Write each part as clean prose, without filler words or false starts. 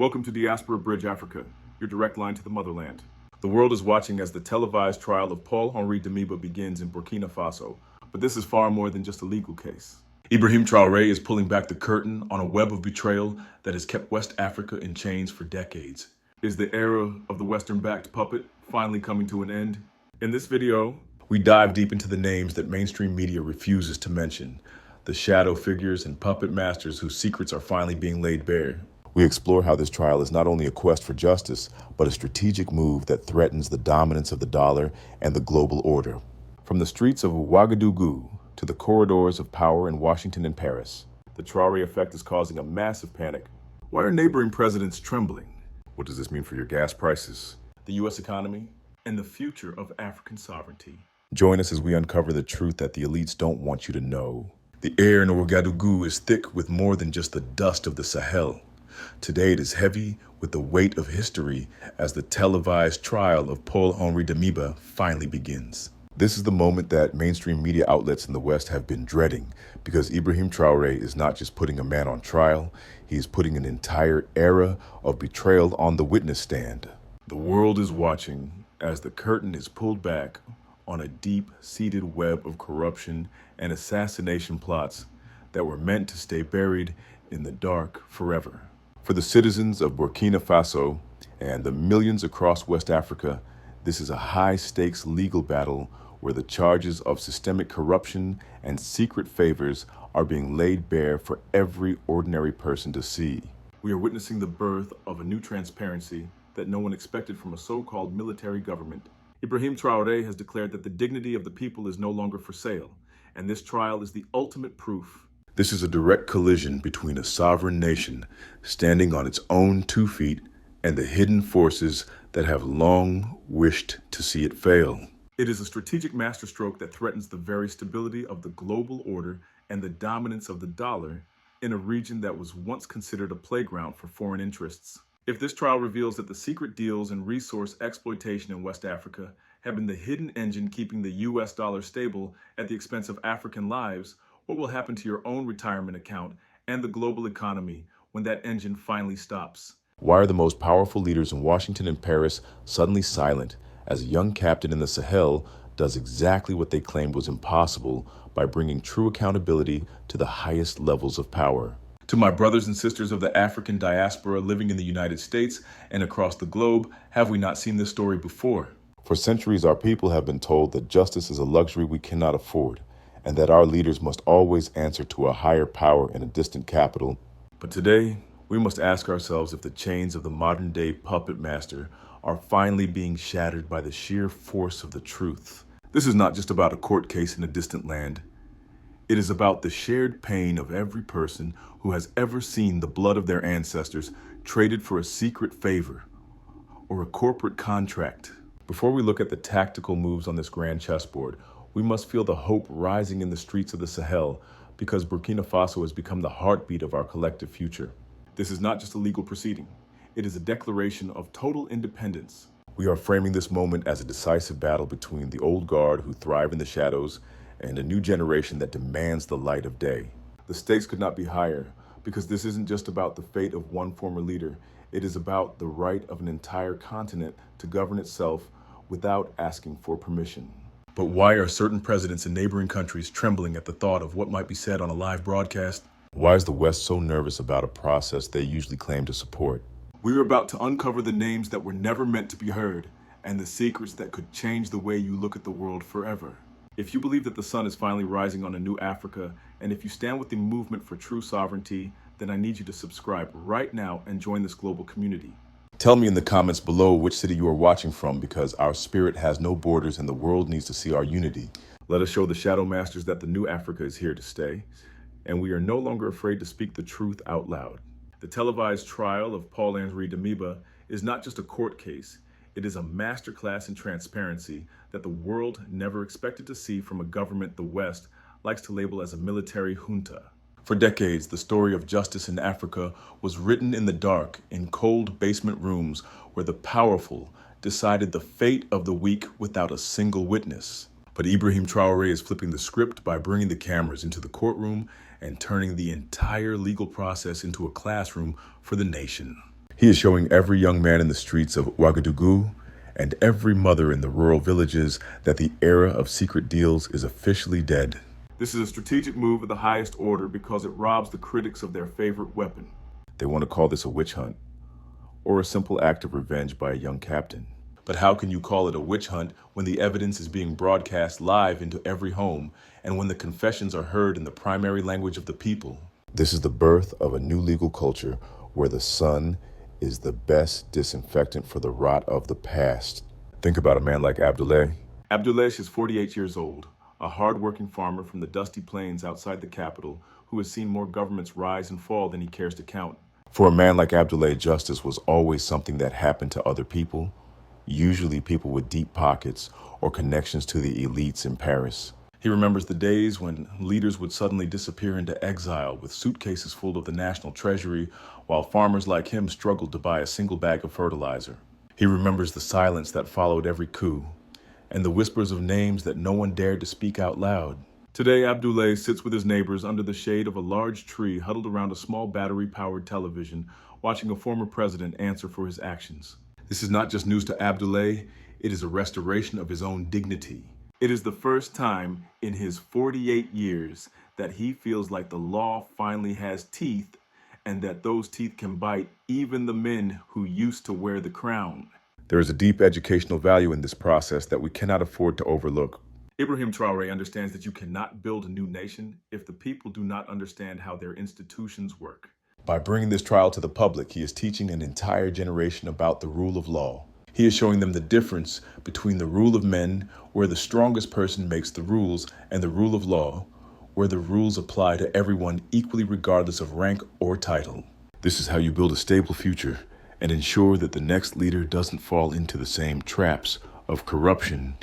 Welcome to Diaspora Bridge Africa, your direct line to the motherland. The world is watching as the televised trial of Paul Henri Damiba begins in Burkina Faso, but this is far more than just a legal case. Ibrahim Traoré is pulling back the curtain on a web of betrayal that has kept West Africa in chains for decades. Is the era of the Western-backed puppet finally coming to an end? In this video, we dive deep into the names that mainstream media refuses to mention, the shadow figures and puppet masters whose secrets are finally being laid bare. We explore how this trial is not only a quest for justice, but a strategic move that threatens the dominance of the dollar and the global order. From the streets of Ouagadougou to the corridors of power in Washington and Paris, the Traoré Effect is causing a massive panic. Why are neighboring presidents trembling? What does this mean for your gas prices, the U.S. economy, and the future of African sovereignty? Join us as we uncover the truth that the elites don't want you to know. The air in Ouagadougou is thick with more than just the dust of the Sahel. Today it is heavy with the weight of history as the televised trial of Paul Henri Damiba finally begins. This is the moment that mainstream media outlets in the West have been dreading, because Ibrahim Traoré is not just putting a man on trial, he is putting an entire era of betrayal on the witness stand. The world is watching as the curtain is pulled back on a deep-seated web of corruption and assassination plots that were meant to stay buried in the dark forever. For the citizens of Burkina Faso and the millions across West Africa, this is a high-stakes legal battle where the charges of systemic corruption and secret favors are being laid bare for every ordinary person to see. We are witnessing the birth of a new transparency that no one expected from a so-called military government. Ibrahim Traoré has declared that the dignity of the people is no longer for sale, and this trial is the ultimate proof. This is a direct collision between a sovereign nation standing on its own 2 feet and the hidden forces that have long wished to see it fail. It is a strategic masterstroke that threatens the very stability of the global order and the dominance of the dollar in a region that was once considered a playground for foreign interests. If this trial reveals that the secret deals and resource exploitation in West Africa have been the hidden engine keeping the US dollar stable at the expense of African lives, what will happen to your own retirement account and the global economy when that engine finally stops? Why are the most powerful leaders in Washington and Paris suddenly silent as a young captain in the Sahel does exactly what they claimed was impossible by bringing true accountability to the highest levels of power? To my brothers and sisters of the African diaspora living in the United States and across the globe, have we not seen this story before? For centuries, our people have been told that justice is a luxury we cannot afford, and that our leaders must always answer to a higher power in a distant capital. But today, we must ask ourselves if the chains of the modern-day puppet master are finally being shattered by the sheer force of the truth. This is not just about a court case in a distant land. It is about the shared pain of every person who has ever seen the blood of their ancestors traded for a secret favor or a corporate contract. Before we look at the tactical moves on this grand chessboard, we must feel the hope rising in the streets of the Sahel, because Burkina Faso has become the heartbeat of our collective future. This is not just a legal proceeding. It is a declaration of total independence. We are framing this moment as a decisive battle between the old guard who thrive in the shadows and a new generation that demands the light of day. The stakes could not be higher, because this isn't just about the fate of one former leader. It is about the right of an entire continent to govern itself without asking for permission. But why are certain presidents in neighboring countries trembling at the thought of what might be said on a live broadcast? Why is the West so nervous about a process they usually claim to support? We are about to uncover the names that were never meant to be heard, and the secrets that could change the way you look at the world forever. If you believe that the sun is finally rising on a new Africa, and if you stand with the movement for true sovereignty, then I need you to subscribe right now and join this global community. Tell me in the comments below which city you are watching from, because our spirit has no borders and the world needs to see our unity. Let us show the shadow masters that the new Africa is here to stay, and we are no longer afraid to speak the truth out loud. The televised trial of Paul Henri Damiba is not just a court case. It is a masterclass in transparency that the world never expected to see from a government the West likes to label as a military junta. For decades, the story of justice in Africa was written in the dark, in cold basement rooms where the powerful decided the fate of the weak without a single witness. But Ibrahim Traoré is flipping the script by bringing the cameras into the courtroom and turning the entire legal process into a classroom for the nation. He is showing every young man in the streets of Ouagadougou and every mother in the rural villages that the era of secret deals is officially dead. This is a strategic move of the highest order because it robs the critics of their favorite weapon. They want to call this a witch hunt, or a simple act of revenge by a young captain. But how can you call it a witch hunt when the evidence is being broadcast live into every home and when the confessions are heard in the primary language of the people? This is the birth of a new legal culture where the sun is the best disinfectant for the rot of the past. Think about a man like Abdoulaye. Abdoulaye is 48 years old, a hard-working farmer from the dusty plains outside the capital who has seen more governments rise and fall than he cares to count. For a man like Abdoulaye, justice was always something that happened to other people, usually people with deep pockets or connections to the elites in Paris. He remembers the days when leaders would suddenly disappear into exile with suitcases full of the national treasury, while farmers like him struggled to buy a single bag of fertilizer. He remembers the silence that followed every coup, and the whispers of names that no one dared to speak out loud. Today, Abdoulaye sits with his neighbors under the shade of a large tree huddled around a small battery-powered television, watching a former president answer for his actions. This is not just news to Abdoulaye, it is a restoration of his own dignity. It is the first time in his 48 years that he feels like the law finally has teeth and that those teeth can bite even the men who used to wear the crown. There is a deep educational value in this process that we cannot afford to overlook. Ibrahim Traoré understands that you cannot build a new nation if the people do not understand how their institutions work. By bringing this trial to the public, he is teaching an entire generation about the rule of law. He is showing them the difference between the rule of men, where the strongest person makes the rules, and the rule of law, where the rules apply to everyone equally regardless of rank or title. This is how you build a stable future and ensure that the next leader doesn't fall into the same traps of corruption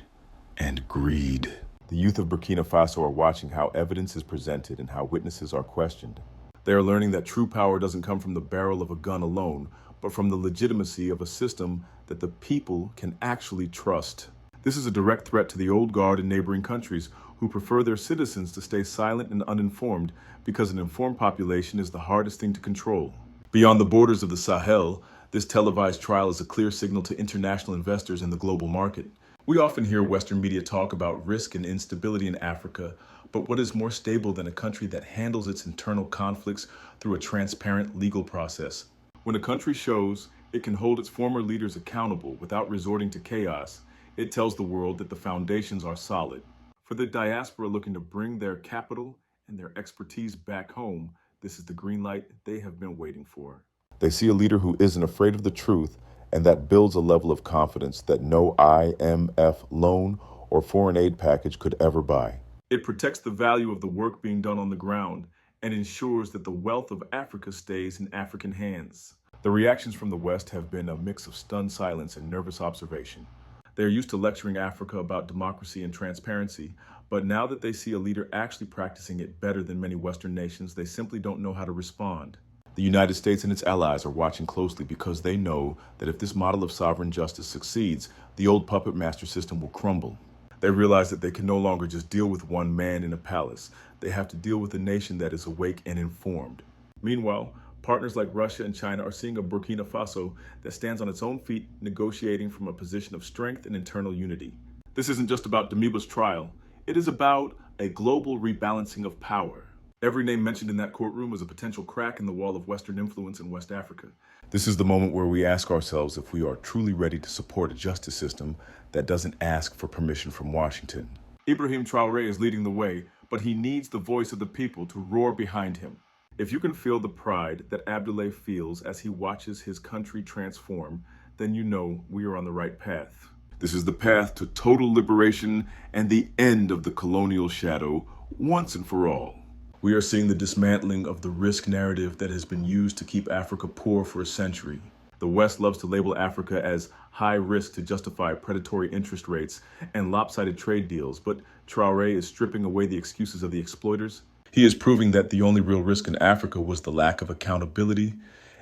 and greed. The youth of Burkina Faso are watching how evidence is presented and how witnesses are questioned. They are learning that true power doesn't come from the barrel of a gun alone, but from the legitimacy of a system that the people can actually trust. This is a direct threat to the old guard in neighboring countries who prefer their citizens to stay silent and uninformed because an informed population is the hardest thing to control. Beyond the borders of the Sahel, this televised trial is a clear signal to international investors in the global market. We often hear Western media talk about risk and instability in Africa, but what is more stable than a country that handles its internal conflicts through a transparent legal process? When a country shows it can hold its former leaders accountable without resorting to chaos, it tells the world that the foundations are solid. For the diaspora looking to bring their capital and their expertise back home, this is the green light they have been waiting for. They see a leader who isn't afraid of the truth, and that builds a level of confidence that no IMF loan or foreign aid package could ever buy. It protects the value of the work being done on the ground and ensures that the wealth of Africa stays in African hands. The reactions from the West have been a mix of stunned silence and nervous observation. They are used to lecturing Africa about democracy and transparency, but now that they see a leader actually practicing it better than many Western nations, they simply don't know how to respond. The United States and its allies are watching closely because they know that if this model of sovereign justice succeeds, the old puppet master system will crumble. They realize that they can no longer just deal with one man in a palace. They have to deal with a nation that is awake and informed. Meanwhile, partners like Russia and China are seeing a Burkina Faso that stands on its own feet, negotiating from a position of strength and internal unity. This isn't just about Damiba's trial. It is about a global rebalancing of power. Every name mentioned in that courtroom is a potential crack in the wall of Western influence in West Africa. This is the moment where we ask ourselves if we are truly ready to support a justice system that doesn't ask for permission from Washington. Ibrahim Traoré is leading the way, but he needs the voice of the people to roar behind him. If you can feel the pride that Abdoulaye feels as he watches his country transform, then you know we are on the right path. This is the path to total liberation and the end of the colonial shadow once and for all. We are seeing the dismantling of the risk narrative that has been used to keep Africa poor for a century. The West loves to label Africa as high risk to justify predatory interest rates and lopsided trade deals, but Traoré is stripping away the excuses of the exploiters. He is proving that the only real risk in Africa was the lack of accountability,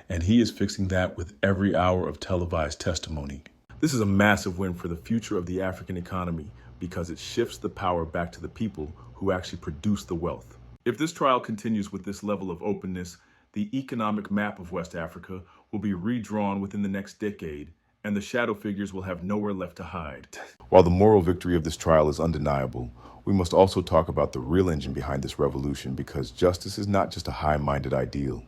and he is fixing that with every hour of televised testimony. This is a massive win for the future of the African economy because it shifts the power back to the people who actually produce the wealth. If this trial continues with this level of openness, the economic map of West Africa will be redrawn within the next decade, and the shadow figures will have nowhere left to hide. While the moral victory of this trial is undeniable, we must also talk about the real engine behind this revolution, because justice is not just a high-minded ideal.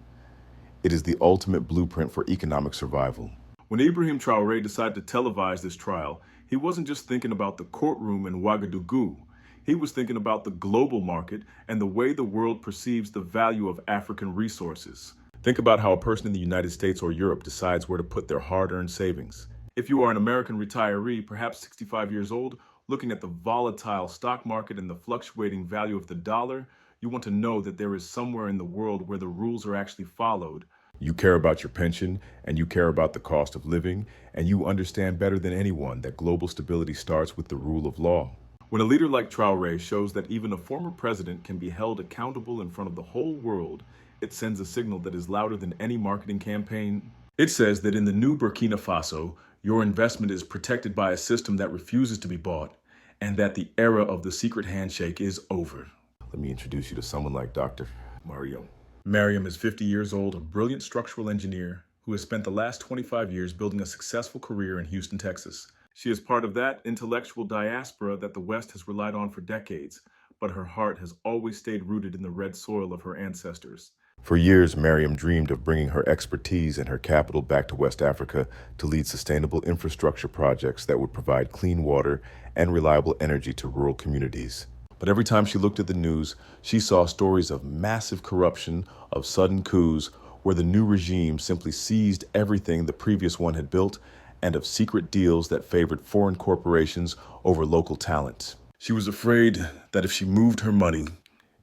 It is the ultimate blueprint for economic survival. When Ibrahim Traoré decided to televise this trial, he wasn't just thinking about the courtroom in Ouagadougou. He was thinking about the global market and the way the world perceives the value of African resources. Think about how a person in the United States or Europe decides where to put their hard-earned savings. If you are an American retiree, perhaps 65 years old, looking at the volatile stock market and the fluctuating value of the dollar, you want to know that there is somewhere in the world where the rules are actually followed. You care about your pension, and you care about the cost of living, and you understand better than anyone that global stability starts with the rule of law. When a leader like Traoré shows that even a former president can be held accountable in front of the whole world, it sends a signal that is louder than any marketing campaign. It says that in the new Burkina Faso, your investment is protected by a system that refuses to be bought, and that the era of the secret handshake is over. Let me introduce you to someone like Dr. Mariam. Mariam is 50 years old, a brilliant structural engineer who has spent the last 25 years building a successful career in Houston, Texas. She is part of that intellectual diaspora that the West has relied on for decades, but her heart has always stayed rooted in the red soil of her ancestors. For years, Mariam dreamed of bringing her expertise and her capital back to West Africa to lead sustainable infrastructure projects that would provide clean water and reliable energy to rural communities. But every time she looked at the news, she saw stories of massive corruption, of sudden coups, where the new regime simply seized everything the previous one had built, and of secret deals that favored foreign corporations over local talent. She was afraid that if she moved her money,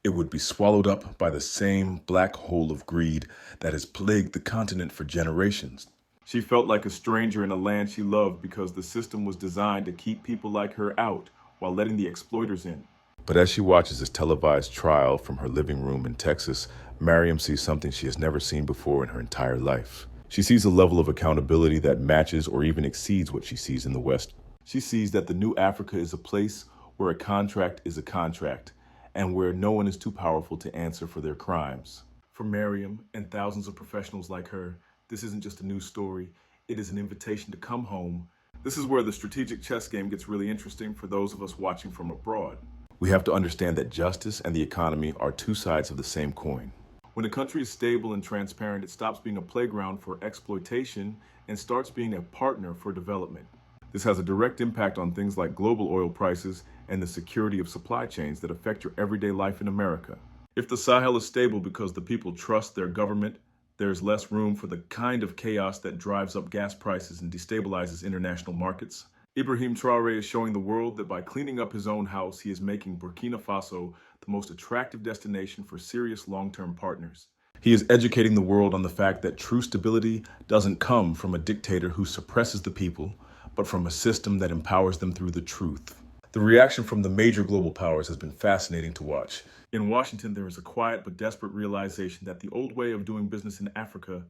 it would be swallowed up by the same black hole of greed that has plagued the continent for generations. She felt like a stranger in a land she loved because the system was designed to keep people like her out while letting the exploiters in. But as she watches this televised trial from her living room in Texas, Mariam sees something she has never seen before in her entire life. She sees a level of accountability that matches or even exceeds what she sees in the West. She sees that the new Africa is a place where a contract is a contract, and where no one is too powerful to answer for their crimes. For Mariam and thousands of professionals like her, this isn't just a news story, it is an invitation to come home. This is where the strategic chess game gets really interesting for those of us watching from abroad. We have to understand that justice and the economy are two sides of the same coin. When a country is stable and transparent, it stops being a playground for exploitation and starts being a partner for development. This has a direct impact on things like global oil prices and the security of supply chains that affect your everyday life in America. If the Sahel is stable because the people trust their government, there's less room for the kind of chaos that drives up gas prices and destabilizes international markets. Ibrahim Traoré is showing the world that by cleaning up his own house, he is making Burkina Faso the most attractive destination for serious long-term partners. He is educating the world on the fact that true stability doesn't come from a dictator who suppresses the people, but from a system that empowers them through the truth. The reaction from the major global powers has been fascinating to watch. In Washington, there is a quiet but desperate realization that the old way of doing business in Africa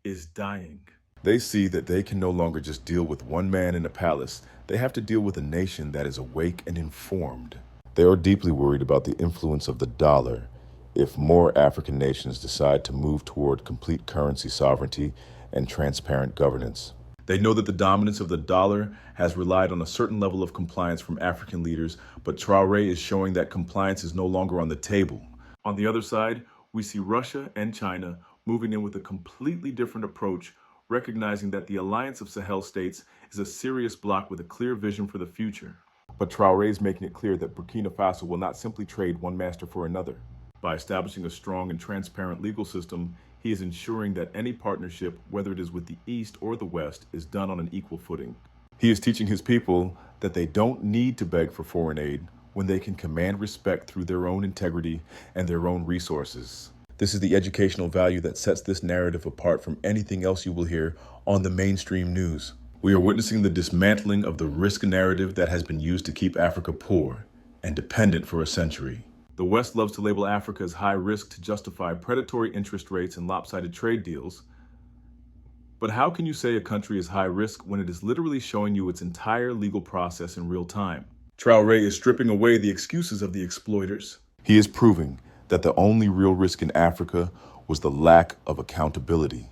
is dying. They see that they can no longer just deal with one man in a palace. They have to deal with a nation that is awake and informed. They are deeply worried about the influence of the dollar if more African nations decide to move toward complete currency sovereignty and transparent governance. They know that the dominance of the dollar has relied on a certain level of compliance from African leaders, but Traoré is showing that compliance is no longer on the table. On the other side, we see Russia and China moving in with a completely different approach, recognizing that the alliance of Sahel states is a serious bloc with a clear vision for the future. But Traoré is making it clear that Burkina Faso will not simply trade one master for another. By establishing a strong and transparent legal system, he is ensuring that any partnership, whether it is with the East or the West, is done on an equal footing. He is teaching his people that they don't need to beg for foreign aid when they can command respect through their own integrity and their own resources. This is the educational value that sets this narrative apart from anything else you will hear on the mainstream news. We are witnessing the dismantling of the risk narrative that has been used to keep Africa poor and dependent for a century. The West loves to label Africa as high risk to justify predatory interest rates and lopsided trade deals. But how can you say a country is high risk when it is literally showing you its entire legal process in real time? Traoré is stripping away the excuses of the exploiters. He is proving that the only real risk in Africa was the lack of accountability.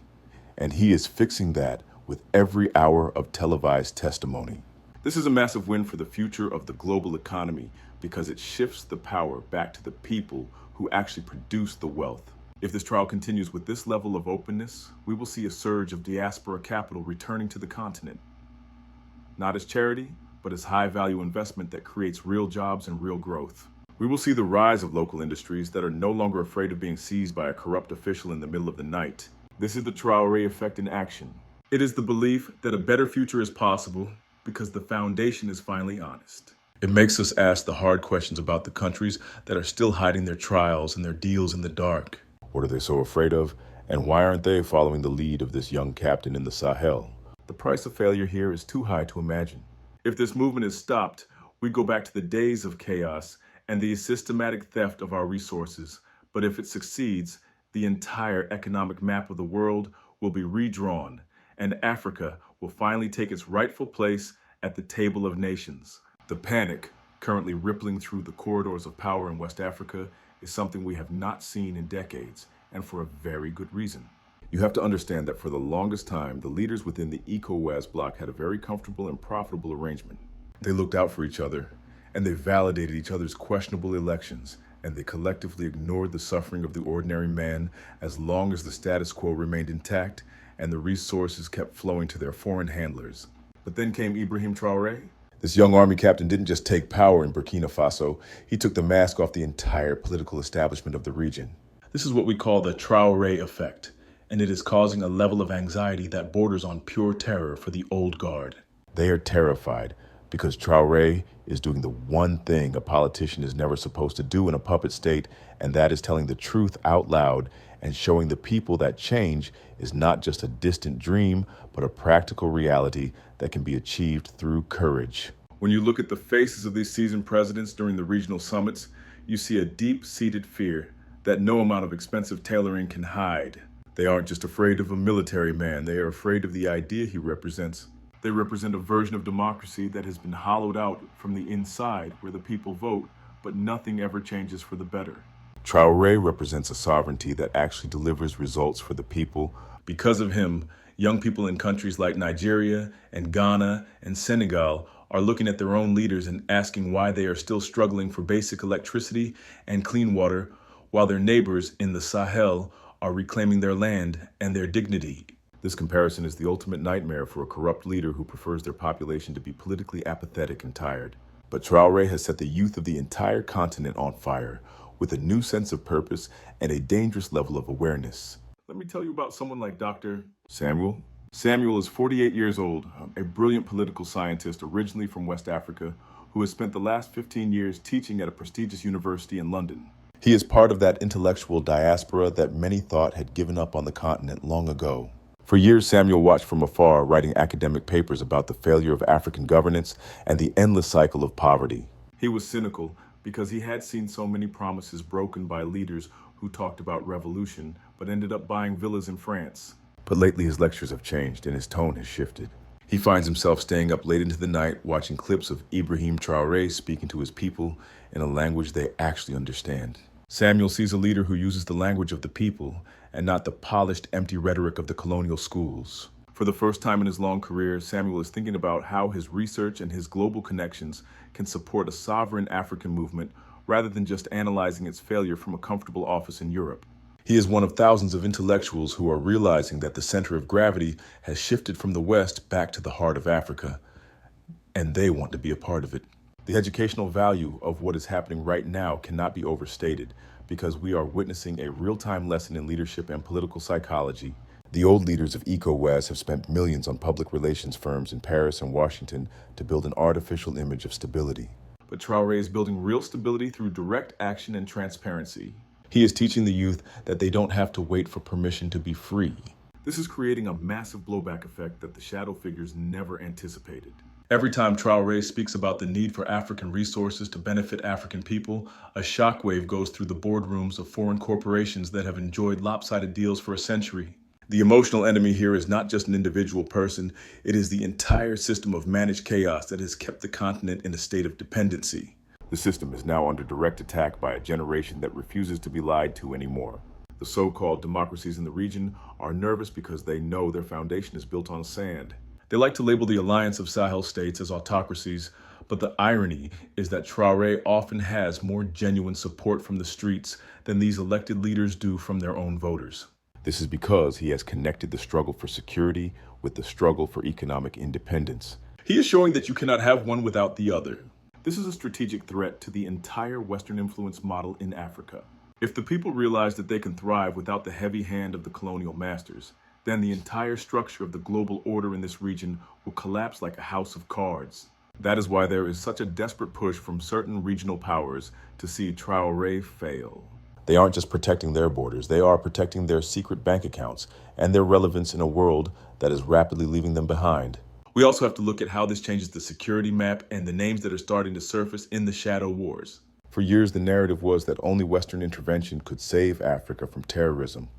and he is fixing that with every hour of televised testimony. This is a massive win for the future of the global economy because it shifts the power back to the people who actually produce the wealth. If this trial continues with this level of openness, we will see a surge of diaspora capital returning to the continent. Not as charity, but as high-value investment that creates real jobs and real growth. We will see the rise of local industries that are no longer afraid of being seized by a corrupt official in the middle of the night. This is the Traoré Effect in action. It is the belief that a better future is possible because the foundation is finally honest. It makes us ask the hard questions about the countries that are still hiding their trials and their deals in the dark. What are they so afraid of? And why aren't they following the lead of this young captain in the Sahel? The price of failure here is too high to imagine. If this movement is stopped, we go back to the days of chaos and the systematic theft of our resources. But if it succeeds, the entire economic map of the world will be redrawn, and Africa will finally take its rightful place at the table of nations. The panic currently rippling through the corridors of power in West Africa is something we have not seen in decades, and for a very good reason. You have to understand that for the longest time, the leaders within the ECOWAS bloc had a very comfortable and profitable arrangement. They looked out for each other, and they validated each other's questionable elections, and they collectively ignored the suffering of the ordinary man as long as the status quo remained intact and the resources kept flowing to their foreign handlers. But then came Ibrahim Traoré. This young army captain didn't just take power in Burkina Faso, he took the mask off the entire political establishment of the region. This is what we call the Traoré Effect, and it is causing a level of anxiety that borders on pure terror for the old guard. They are terrified because Traoré is doing the one thing a politician is never supposed to do in a puppet state, and that is telling the truth out loud and showing the people that change is not just a distant dream, but a practical reality that can be achieved through courage. When you look at the faces of these seasoned presidents during the regional summits, you see a deep-seated fear that no amount of expensive tailoring can hide. They aren't just afraid of a military man, they are afraid of the idea he represents. They represent a version of democracy that has been hollowed out from the inside, where the people vote, but nothing ever changes for the better. Traoré represents a sovereignty that actually delivers results for the people. Because of him, young people in countries like Nigeria and Ghana and Senegal are looking at their own leaders and asking why they are still struggling for basic electricity and clean water, while their neighbors in the Sahel are reclaiming their land and their dignity. This comparison is the ultimate nightmare for a corrupt leader who prefers their population to be politically apathetic and tired. But Traoré has set the youth of the entire continent on fire with a new sense of purpose and a dangerous level of awareness. Let me tell you about someone like Dr. Samuel. Samuel is 48 years old, a brilliant political scientist originally from West Africa who has spent the last 15 years teaching at a prestigious university in London. He is part of that intellectual diaspora that many thought had given up on the continent long ago. For years, Samuel watched from afar, writing academic papers about the failure of African governance and the endless cycle of poverty. He was cynical because he had seen so many promises broken by leaders who talked about revolution, but ended up buying villas in France. But lately his lectures have changed and his tone has shifted. He finds himself staying up late into the night watching clips of Ibrahim Traoré speaking to his people in a language they actually understand. Samuel sees a leader who uses the language of the people and not the polished, empty rhetoric of the colonial schools. For the first time in his long career, Samuel is thinking about how his research and his global connections can support a sovereign African movement rather than just analyzing its failure from a comfortable office in Europe. He is one of thousands of intellectuals who are realizing that the center of gravity has shifted from the West back to the heart of Africa, and they want to be a part of it. The educational value of what is happening right now cannot be overstated because we are witnessing a real-time lesson in leadership and political psychology. The old leaders of ECOWAS have spent millions on public relations firms in Paris and Washington to build an artificial image of stability. But Traoré is building real stability through direct action and transparency. He is teaching the youth that they don't have to wait for permission to be free. This is creating a massive blowback effect that the shadow figures never anticipated. Every time Traoré speaks about the need for African resources to benefit African people, a shockwave goes through the boardrooms of foreign corporations that have enjoyed lopsided deals for a century. The emotional enemy here is not just an individual person, it is the entire system of managed chaos that has kept the continent in a state of dependency. The system is now under direct attack by a generation that refuses to be lied to anymore. The so-called democracies in the region are nervous because they know their foundation is built on sand. They like to label the alliance of Sahel states as autocracies, but the irony is that Traoré often has more genuine support from the streets than these elected leaders do from their own voters. This is because he has connected the struggle for security with the struggle for economic independence. He is showing that you cannot have one without the other. This is a strategic threat to the entire Western influence model in Africa. If the people realize that they can thrive without the heavy hand of the colonial masters, then the entire structure of the global order in this region will collapse like a house of cards. That is why there is such a desperate push from certain regional powers to see Traoré fail. They aren't just protecting their borders, they are protecting their secret bank accounts and their relevance in a world that is rapidly leaving them behind. We also have to look at how this changes the security map and the names that are starting to surface in the shadow wars. For years, the narrative was that only Western intervention could save Africa from terrorism.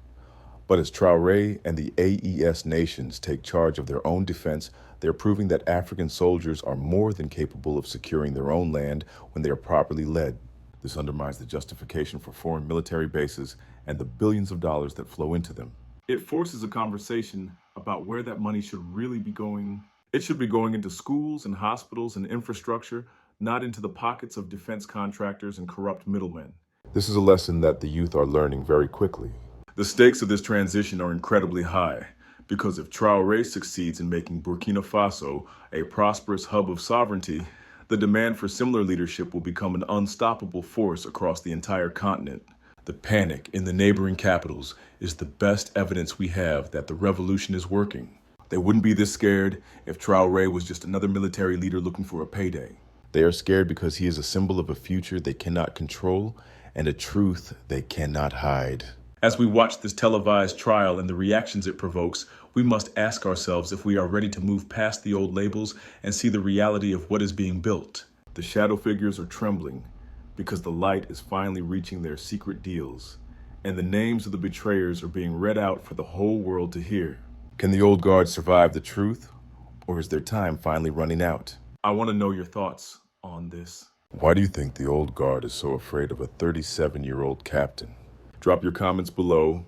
But as Traoré and the AES nations take charge of their own defense, they're proving that African soldiers are more than capable of securing their own land when they are properly led. This undermines the justification for foreign military bases and the billions of dollars that flow into them. It forces a conversation about where that money should really be going. It should be going into schools and hospitals and infrastructure, not into the pockets of defense contractors and corrupt middlemen. This is a lesson that the youth are learning very quickly. The stakes of this transition are incredibly high, because if Traoré succeeds in making Burkina Faso a prosperous hub of sovereignty, the demand for similar leadership will become an unstoppable force across the entire continent. The panic in the neighboring capitals is the best evidence we have that the revolution is working. They wouldn't be this scared if Traoré was just another military leader looking for a payday. They are scared because he is a symbol of a future they cannot control and a truth they cannot hide. As we watch this televised trial and the reactions it provokes, we must ask ourselves if we are ready to move past the old labels and see the reality of what is being built. The shadow figures are trembling because the light is finally reaching their secret deals, and the names of the betrayers are being read out for the whole world to hear. Can the old guard survive the truth, or is their time finally running out? I want to know your thoughts on this. Why do you think the old guard is so afraid of a 37-year-old captain? Drop your comments below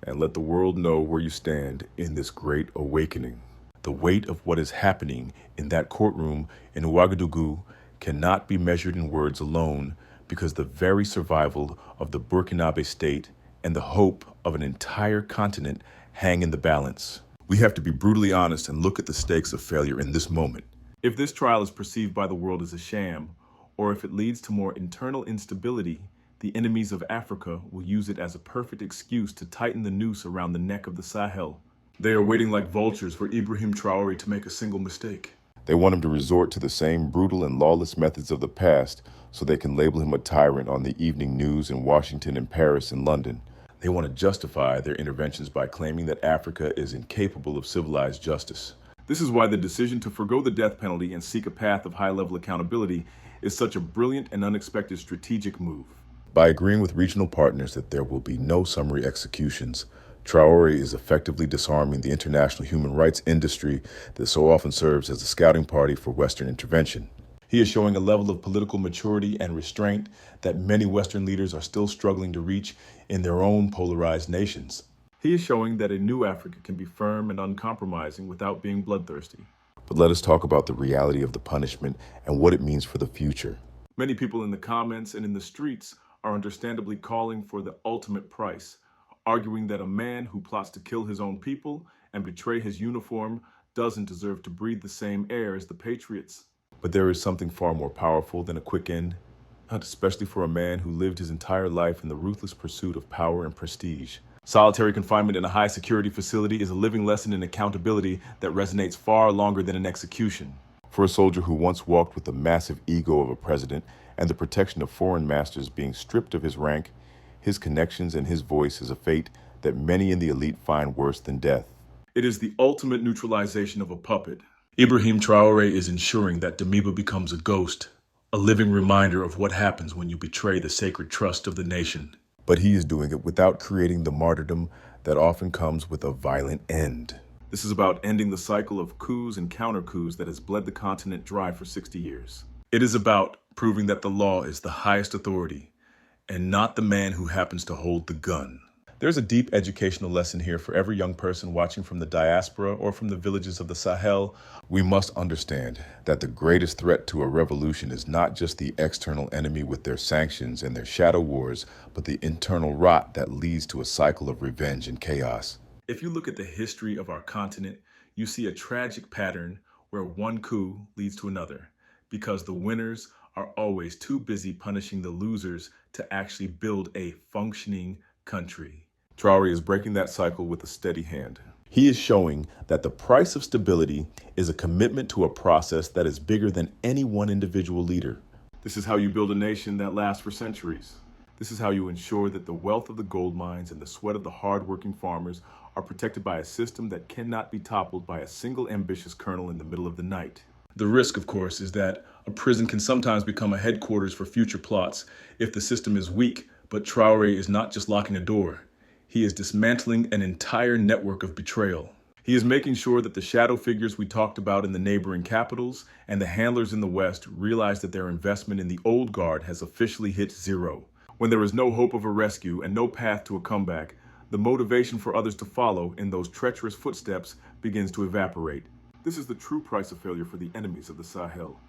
and let the world know where you stand in this great awakening. The weight of what is happening in that courtroom in Ouagadougou cannot be measured in words alone, because the very survival of the Burkinabe state and the hope of an entire continent hang in the balance. We have to be brutally honest and look at the stakes of failure in this moment. If this trial is perceived by the world as a sham, or if it leads to more internal instability, the enemies of Africa will use it as a perfect excuse to tighten the noose around the neck of the Sahel. They are waiting like vultures for Ibrahim Traoré to make a single mistake. They want him to resort to the same brutal and lawless methods of the past so they can label him a tyrant on the evening news in Washington and Paris and London. They want to justify their interventions by claiming that Africa is incapable of civilized justice. This is why the decision to forgo the death penalty and seek a path of high-level accountability is such a brilliant and unexpected strategic move. By agreeing with regional partners that there will be no summary executions, Traoré is effectively disarming the international human rights industry that so often serves as a scouting party for Western intervention. He is showing a level of political maturity and restraint that many Western leaders are still struggling to reach in their own polarized nations. He is showing that a new Africa can be firm and uncompromising without being bloodthirsty. But let us talk about the reality of the punishment and what it means for the future. Many people in the comments and in the streets are understandably calling for the ultimate price, arguing that a man who plots to kill his own people and betray his uniform doesn't deserve to breathe the same air as the patriots. But there is something far more powerful than a quick end, not especially for a man who lived his entire life in the ruthless pursuit of power and prestige. Solitary confinement in a high-security facility is a living lesson in accountability that resonates far longer than an execution. For a soldier who once walked with the massive ego of a president and the protection of foreign masters being stripped of his rank, his connections and his voice is a fate that many in the elite find worse than death. It is the ultimate neutralization of a puppet. Ibrahim Traoré is ensuring that Damiba becomes a ghost, a living reminder of what happens when you betray the sacred trust of the nation. But he is doing it without creating the martyrdom that often comes with a violent end. This is about ending the cycle of coups and counter-coups that has bled the continent dry for 60 years. It is about proving that the law is the highest authority and not the man who happens to hold the gun. There's a deep educational lesson here for every young person watching from the diaspora or from the villages of the Sahel. We must understand that the greatest threat to a revolution is not just the external enemy with their sanctions and their shadow wars, but the internal rot that leads to a cycle of revenge and chaos. If you look at the history of our continent, you see a tragic pattern where one coup leads to another, because the winners are always too busy punishing the losers to actually build a functioning country. Traore is breaking that cycle with a steady hand. He is showing that the price of stability is a commitment to a process that is bigger than any one individual leader. This is how you build a nation that lasts for centuries. This is how you ensure that the wealth of the gold mines and the sweat of the hard-working farmers are protected by a system that cannot be toppled by a single ambitious colonel in the middle of the night. The risk, of course, is that a prison can sometimes become a headquarters for future plots if the system is weak, but Traore is not just locking a door. He is dismantling an entire network of betrayal. He is making sure that the shadow figures we talked about in the neighboring capitals and the handlers in the West realize that their investment in the old guard has officially hit zero. When there is no hope of a rescue and no path to a comeback, the motivation for others to follow in those treacherous footsteps begins to evaporate. This is the true price of failure for the enemies of the Sahel,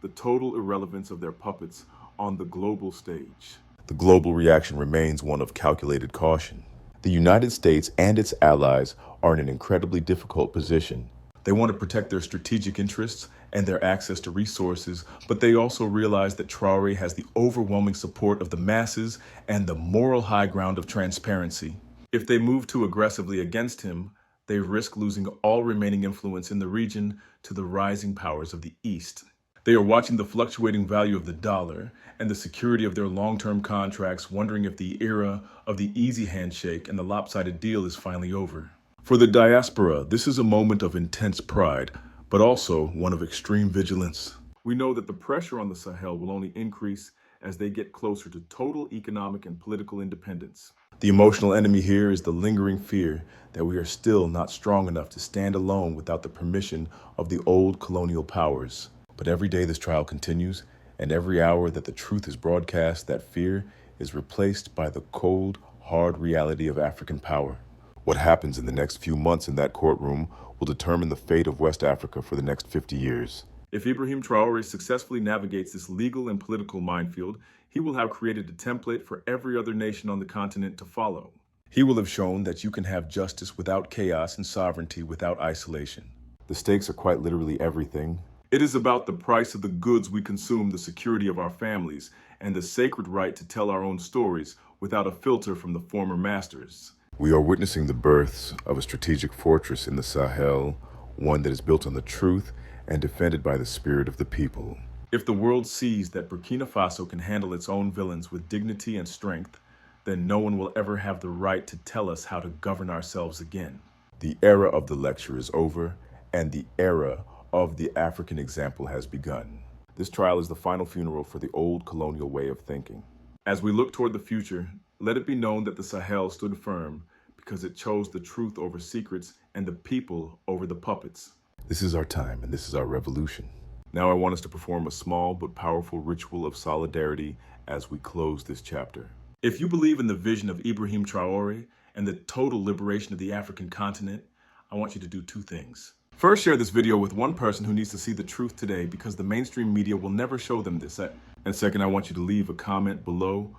the total irrelevance of their puppets on the global stage. The global reaction remains one of calculated caution. The United States and its allies are in an incredibly difficult position. They want to protect their strategic interests and their access to resources, but they also realize that Traore has the overwhelming support of the masses and the moral high ground of transparency. If they move too aggressively against him, they risk losing all remaining influence in the region to the rising powers of the East. They are watching the fluctuating value of the dollar and the security of their long-term contracts, wondering if the era of the easy handshake and the lopsided deal is finally over. For the diaspora, this is a moment of intense pride, but also one of extreme vigilance. We know that the pressure on the Sahel will only increase as they get closer to total economic and political independence. The emotional enemy here is the lingering fear that we are still not strong enough to stand alone without the permission of the old colonial powers. But every day this trial continues, and every hour that the truth is broadcast, that fear is replaced by the cold, hard reality of African power. What happens in the next few months in that courtroom will determine the fate of West Africa for the next 50 years. If Ibrahim Traoré successfully navigates this legal and political minefield, he will have created a template for every other nation on the continent to follow. He will have shown that you can have justice without chaos and sovereignty without isolation. The stakes are quite literally everything. It is about the price of the goods we consume, the security of our families, and the sacred right to tell our own stories without a filter from the former masters. We are witnessing the births of a strategic fortress in the Sahel, one that is built on the truth and defended by the spirit of the people. If the world sees that Burkina Faso can handle its own villains with dignity and strength, then no one will ever have the right to tell us how to govern ourselves again. The era of the lecture is over, and the era of the African example has begun. This trial is the final funeral for the old colonial way of thinking. As we look toward the future, let it be known that the Sahel stood firm because it chose the truth over secrets and the people over the puppets. This is our time, and this is our revolution. Now I want us to perform a small but powerful ritual of solidarity as we close this chapter. If you believe in the vision of Ibrahim Traoré and the total liberation of the African continent, I want you to do two things. First, share this video with one person who needs to see the truth today, because the mainstream media will never show them this. And second, I want you to leave a comment below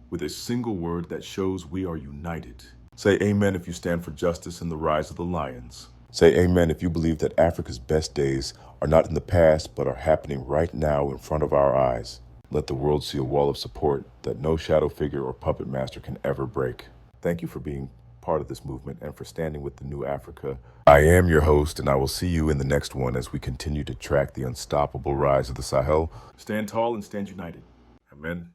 with a single word that shows we are united. Say amen if you stand for justice and the rise of the lions. Say amen if you believe that Africa's best days are not in the past, but are happening right now in front of our eyes. Let the world see a wall of support that no shadow figure or puppet master can ever break. Thank you for being part of this movement and for standing with the new Africa. I am your host, and I will see you in the next one as we continue to track the unstoppable rise of the Sahel. Stand tall and stand united. Amen.